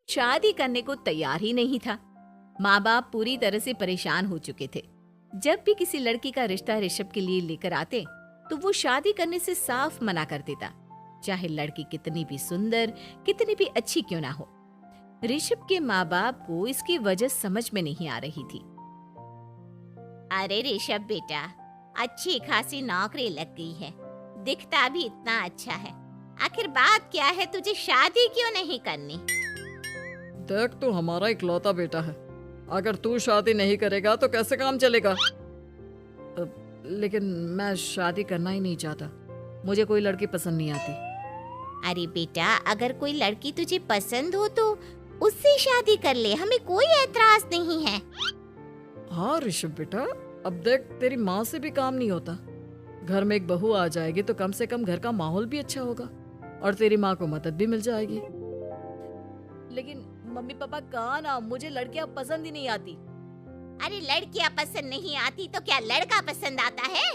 शादी करने को तैयार ही नहीं था। माँ बाप पूरी तरह से परेशान हो चुके थे। जब भी किसी लड़की का रिश्ता ऋषभ के लिए लेकर आते तो वो शादी करने से साफ मना कर देता, चाहे लड़की कितनी भी सुंदर, कितनी भी अच्छी क्यों ना हो। ऋषभ के माँ बाप को इसकी वजह समझ में नहीं आ रही थी। अरे ऋषभ बेटा, अच्छी खासी नौकरी लग गई है, दिखता भी इतना अच्छा है, आखिर बात क्या है, तुझे शादी क्यों नहीं करनी? देख, तू हमारा इकलौता बेटा है, अगर तू शादी नहीं करेगा तो कैसे काम चलेगा? लेकिन मैं शादी करना ही नहीं चाहता, मुझे कोई लड़की पसंद नहीं आती। अरे बेटा, अगर कोई लड़की तुझे पसंद हो तो उससे शादी कर ले, हमें कोई ऐतराज नहीं है। हाँ ऋषभ बेटा, अब देख, तेरी माँ से भी काम नहीं होता। घर में एक बहू आ जाएगी तो कम से कम घर का माहौल भी अच्छा होगा और तेरी माँ को मदद भी मिल जाएगी। लेकिन मम्मी पापा कहाँ ना, मुझे लड़कियां पसंद ही नहीं आती। अरे लड़कियां पसंद नहीं आती तो क्या लड़का पसंद आता है?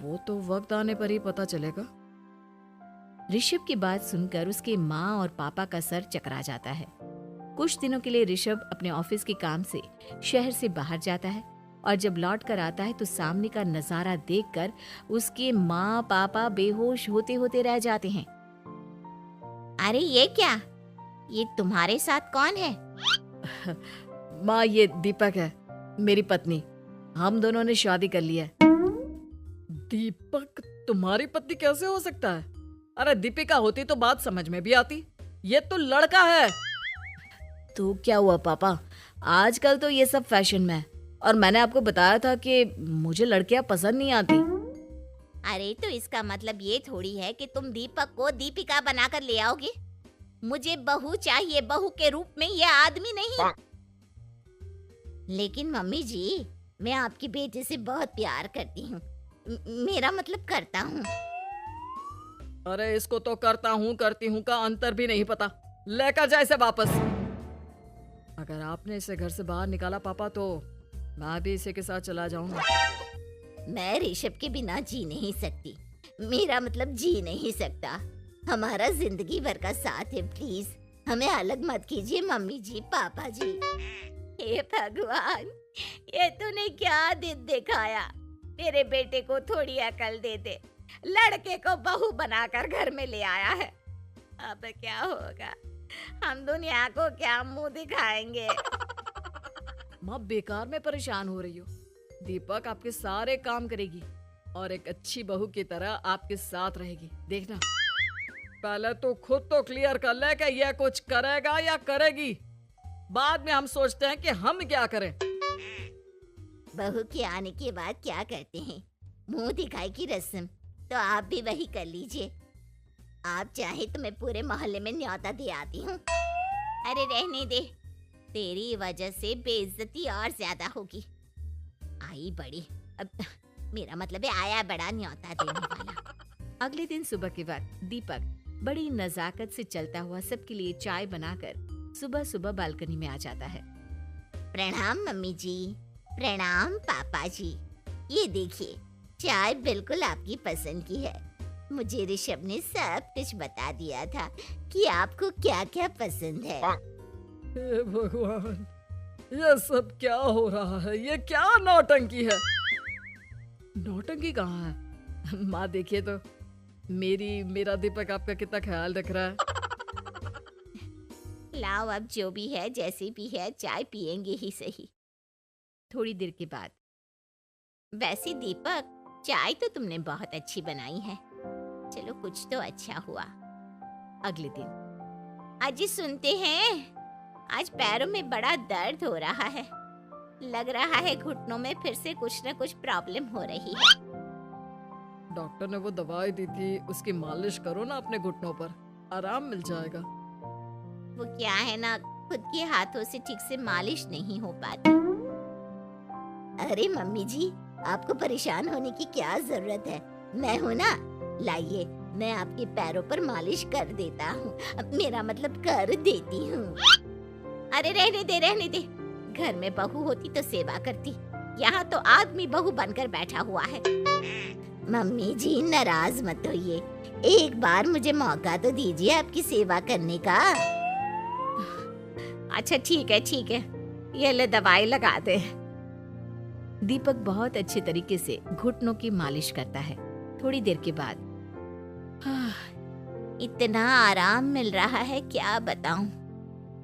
वो तो वक्त आने पर ही पता चलेगा। ऋषभ की बात सुनकर उसके माँ और पापा का सर चकरा जाता है। कुछ दिनों के लिए ऋषभ अपने ऑफिस के काम से शहर से बाहर जाता है और जब लौट कर आता है तो सामने का नजारा देखकर उसके माँ पापा बेहोश होते होते रह जाते हैं। अरे ये क्या, ये तुम्हारे साथ कौन है? माँ, ये दीपक है, मेरी पत्नी। हम दोनों ने शादी कर लिया है। दीपक तुम्हारी पत्नी कैसे हो सकता है? अरे दीपिका होती तो बात समझ में भी आती, ये तो लड़का है। तो क्या हुआ पापा, आजकल तो ये सब फैशन में है और मैंने आपको बताया था कि मुझे लड़कियां पसंद नहीं आती। अरे तो इसका मतलब ये थोड़ी है कि तुम दीपक को दीपिका बनाकर ले आओगे। मुझे बहू चाहिए, बहू के रूप में, ये आदमी नहीं। लेकिन मम्मी जी, मैं आपकी बेटे से बहुत प्यार करती हूँ, मेरा मतलब करता हूँ। अरे इसको तो करता हूँ करती हूँ का अंतर भी नहीं पता, लेकर जाए इसे वापस। अगर आपने इसे घर से बाहर निकाला पापा तो मैं भी इसे के साथ चला जाऊंगा। मैं ऋषभ के बिना जी नहीं सकती, मेरा मतलब जी नहीं सकता। हमारा जिंदगी भर का साथ है, प्लीज हमें अलग मत कीजिए मम्मी जी, पापा जी। हे भगवान, ये तूने क्या दिन दिखाया? तेरे बेटे को थोड़ी अकल दे दे, लड़के को बहू बनाकर घर में ले आया है। अब क्या होगा, हम दुनिया को क्या मुंह दिखाएंगे? माँ, बेकार में परेशान हो रही हो। दीपक आपके सारे काम करेगी और एक अच्छी बहू की तरह आपके साथ रहेगी, देखना। पहले तो खुद तो क्लियर कर ले कि यह कुछ करेगा या करेगी, बाद में हम सोचते हैं कि हम क्या करें। बहू के आने के बाद क्या करते हैं, मुंह दिखाई की रस्म, तो आप भी वही कर लीजिए। आप चाहे तो मैं पूरे मोहल्ले में न्योता दे आती हूँ। अरे रहने दे, तेरी वजह से बेइज्जती और ज्यादा होगी। आई बड़ी, अब मेरा मतलब है आया बड़ा न्योता देने वाला। अगले दिन सुबह के वक्त दीपक बड़ी नजाकत से चलता हुआ सबके लिए चाय बनाकर सुबह सुबह बालकनी में आ जाता है। प्रणाम मम्मी जी, प्रणाम पापा जी। ये देखिए, चाय बिल्कुल आपकी पसंद की है। मुझे ऋषभ ने सब कुछ बता दिया था कि आपको क्या क्या पसंद है। हे भगवान, ये सब क्या हो रहा है? ये क्या नौटंकी है? नौटंकी कहाँ है? माँ देखिए तो, मेरा दीपक आपका कितना ख्याल रख रहा है। लाओ, अब जो भी है, जैसी भी है, चाय पियेंगे ही सही। थोड़ी देर के बाद, वैसे दीपक, चाय तो तुमने बहुत अच्छी बनाई है, चलो कुछ तो अच्छा हुआ। अगले दिन, अजी सुनते हैं, आज पैरों में बड़ा दर्द हो रहा है, लग रहा है घुटनों में फिर से कुछ न कुछ प्रॉब्लम हो रही है। डॉक्टर ने वो दवाई दी थी, उसकी मालिश करो ना अपने घुटनों पर, आराम मिल जाएगा। वो क्या है ना, खुद के हाथों से ठीक से मालिश नहीं हो पाती। अरे मम्मी जी, आपको परेशान होने की क्या जरूरत है, मैं हूँ ना, लाइए मैं आपके पैरों पर मालिश कर देता हूँ, मेरा मतलब कर देती हूँ। अरे रहने दे, घर में बहू होती तो सेवा करती, यहाँ तो आदमी बहू बनकर बैठा हुआ है। मम्मी जी नाराज मत होइए, एक बार मुझे मौका तो दीजिए आपकी सेवा करने का। अच्छा ठीक है, ये ले दवाई लगा दे। दीपक बहुत अच्छे तरीके से घुटनों की मालिश करता है। थोड़ी देर के बाद इतना आराम मिल रहा है क्या बताऊं।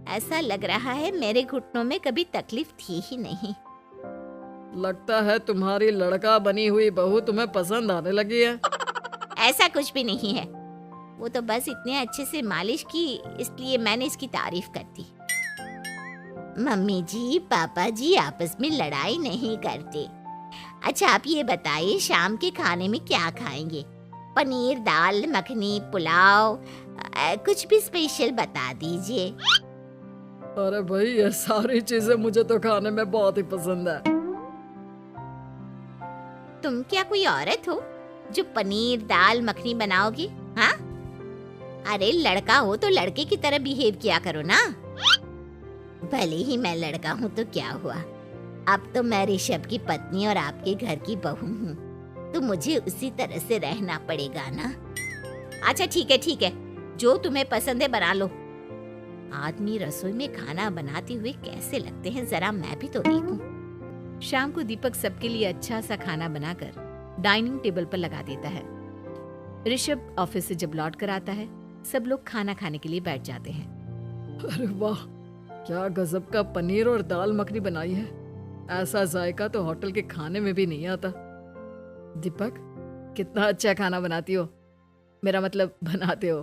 ऐसा लग रहा है मेरे घुटनों में कभी तकलीफ थी ही नहीं। लगता है तुम्हारी लड़का बनी हुई बहू तुम्हें पसंद आने लगी है। ऐसा कुछ भी नहीं है, वो तो बस इतने अच्छे से मालिश की इसलिए मैंने इसकी तारीफ कर दी। मम्मी जी पापा जी आपस में लड़ाई नहीं करते। अच्छा आप ये बताइए शाम के खाने में क्या खाएंगे? पनीर, दाल मखनी, पुलाव, कुछ भी स्पेशल बता दीजिए। अरे भाई ये सारी चीजें मुझे तो खाने में बहुत ही पसंद है। तुम क्या कोई औरत हो जो पनीर दाल मखनी बनाओगी? हाँ, अरे लड़का हो तो लड़के की तरह बिहेव किया करो ना। भले ही मैं लड़का हूँ तो क्या हुआ, अब तो मैं ऋषभ की पत्नी और आपके घर की बहू हूँ, तो मुझे उसी तरह से रहना पड़ेगा ना। अच्छा ठीक है, जो तुम्हें पसंद है बना लो। आदमी रसोई में खाना बनाते हुए कैसे लगते हैं जरा मैं भी तो देखूं। शाम को दीपक सबके लिए अच्छा सा खाना बनाकर डाइनिंग टेबल पर लगा देता है। ऋषभ ऑफिस से जब लौट कर आता है, सब लोग खाना खाने के लिए बैठ जाते हैं। अरे वाह, क्या गजब का पनीर और दाल मखनी बनाई है। ऐसा जायका तो होटल के खाने में भी नहीं आता। दीपक, कितना अच्छा खाना बनाती हो, मेरा मतलब बनाते हो।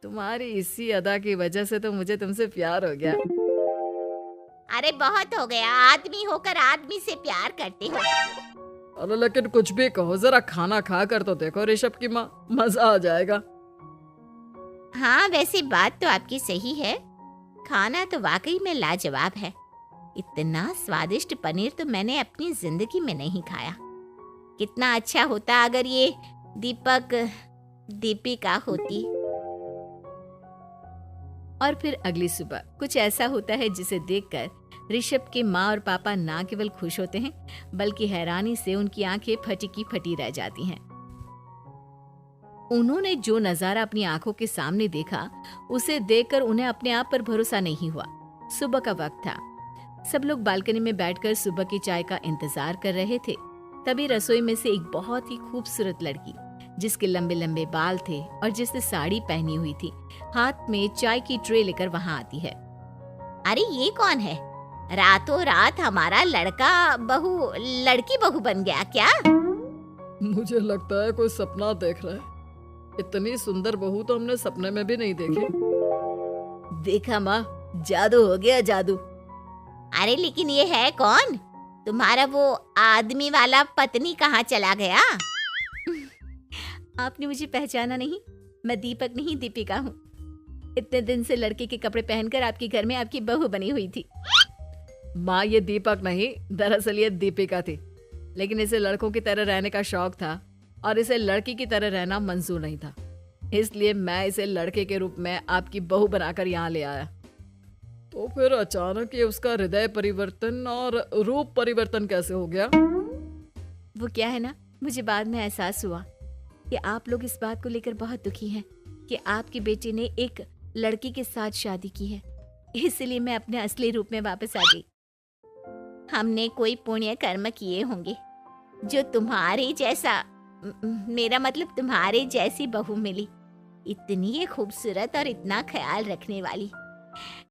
तुम्हारी इसी अदा की वजह से तो मुझे तुमसे प्यार हो गया। अरे बहुत हो गया, आदमी होकर आदमी से प्यार करते हो। अरे लेकिन कुछ भी कहो, जरा खाना खा कर तो देखो ऋषभ की माँ, मजा आ जाएगा। हाँ वैसे बात तो आपकी सही है, खाना तो वाकई में लाजवाब है। इतना स्वादिष्ट पनीर तो मैंने अपनी जिंदगी में नहीं खाया। कितना अच्छा होता अगर ये दीपिका होती। और फिर अगली सुबह कुछ ऐसा होता है जिसे देखकर ऋषभ के माँ और पापा ना केवल खुश होते हैं बल्कि हैरानी से उनकी आंखें फटी की फटी रह जाती हैं। उन्होंने जो नजारा अपनी आंखों के सामने देखा उसे देखकर उन्हें अपने आप पर भरोसा नहीं हुआ। सुबह का वक्त था, सब लोग बालकनी में बैठकर सुबह की चाय का इंतजार कर रहे थे। तभी रसोई में से एक बहुत ही खूबसूरत लड़की जिसके लंबे लंबे बाल थे और जिसने साड़ी पहनी हुई थी, हाथ में चाय की ट्रे लेकर वहां आती है। अरे ये कौन है? रातों रात हमारा लड़की बहू बन गया क्या? मुझे लगता है कोई सपना देख रहा है। इतनी सुंदर बहू तो हमने सपने में भी नहीं देखी। देखा माँ, जादू हो गया जादू। अरे लेकिन ये है कौन? तुम्हारा वो आदमी वाला पत्नी कहाँ चला गया? आपने मुझे पहचाना नहीं? मैं दीपक नहीं दीपिका हूँ। इतने दिन से लड़के के कपड़े पहनकर आपके घर में आपकी बहू बनी हुई थी। माँ ये दीपक नहीं, दरअसल ये दीपिका थी, लेकिन इसे लड़कों की तरह रहने का शौक था और इसे लड़की की तरह रहना मंजूर नहीं था, इसलिए मैं इसे लड़के के रूप में आपकी बहू बनाकर यहाँ ले आया। तो फिर अचानक ये उसका हृदय परिवर्तन और रूप परिवर्तन कैसे हो गया? वो क्या है ना, मुझे बाद में एहसास हुआ कि आप लोग इस बात को लेकर बहुत दुखी हैं कि आपकी बेटी ने एक लड़की के साथ शादी की है, इसलिए मैं अपने असली रूप में वापस आ गई। हमने कोई पुण्य कर्म किए होंगे जो तुम्हारे जैसा मेरा मतलब तुम्हारे जैसी बहू मिली, इतनी खूबसूरत और इतना ख्याल रखने वाली।